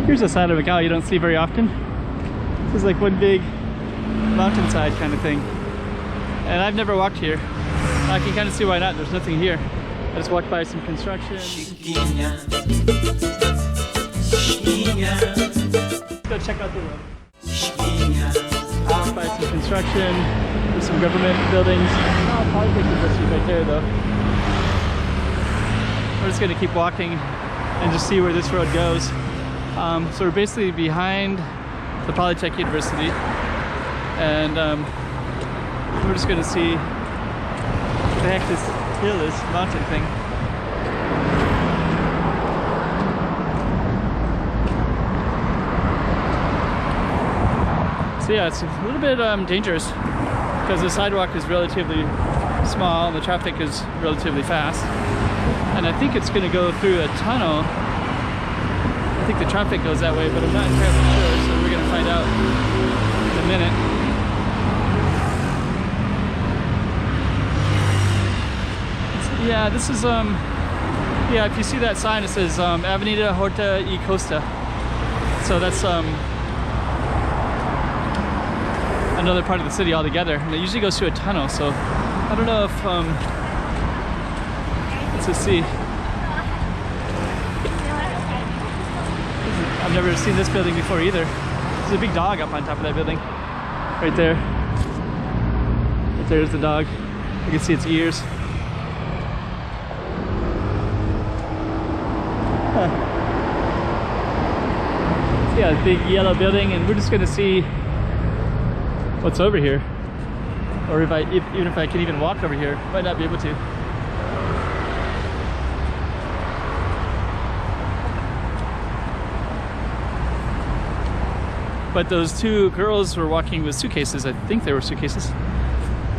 Here's a side of Macau you don't see very often. This is like one big mountainside kind of thing. And I've never walked here. I can kind of see why not. There's nothing here. I just walked by some construction. Let's go check out the road. Walked by some construction. There's some government buildings. I'll probably take the bus right there though. We're just going to keep walking and just see where this road goes. So we're basically behind the Polytech University, and we're just going to see what the heck this hill is, mountain thing. So yeah, it's a little bit dangerous because the sidewalk is relatively small and the traffic is relatively fast. And I think it's going to go through a tunnel. I think the traffic goes that way, but I'm not entirely sure, so we're going to find out in a minute. Yeah, this is, yeah, if you see that sign, it says Avenida Horta y Costa. So that's another part of the city altogether. And it usually goes through a tunnel, so I don't know if, let's see. I've never seen this building before either. There's a big dog up on top of that building. Right there. Right there's the dog. You can see its ears. Huh. So yeah, big yellow building, and we're just gonna see what's over here. Or if even if I can even walk over here, might not be able to. But those two girls were walking with suitcases. I think they were suitcases.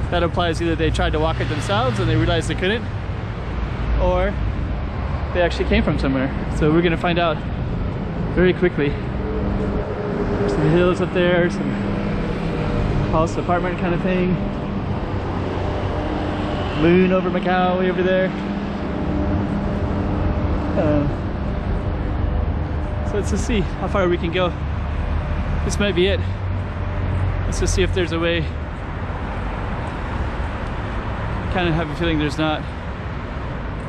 That implies either they tried to walk it themselves and they realized they couldn't, or they actually came from somewhere. So we're gonna find out very quickly. There's some hills up there, some house apartment kind of thing. Moon over Macau, way over there. So let's just see how far we can go. This might be it. Let's just see if there's a way. I kind of have a feeling there's not.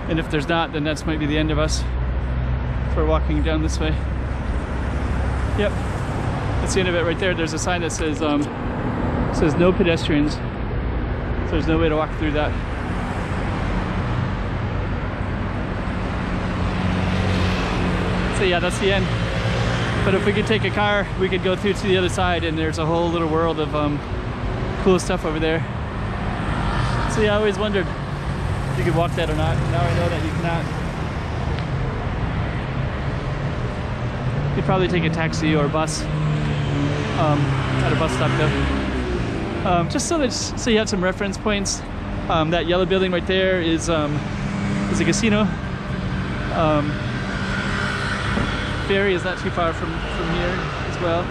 And if there's not, then that might be the end of us for walking down this way. Yep, that's the end of it right there. There's a sign that says no pedestrians. So there's no way to walk through that. So yeah, that's the end. But if we could take a car, we could go through to the other side, and there's a whole little world of cool stuff over there. So yeah, I always wondered if you could walk that or not. Now I know that you cannot. You could probably take a taxi or a bus at a bus stop though. Just so you have some reference points. That yellow building right there is a casino. Ferry is not too far from here as well.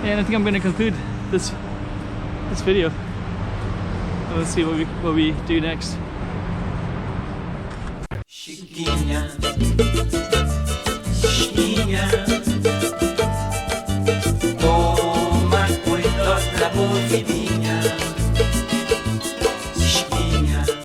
And I think I'm going to conclude this video. Let's see what we do next.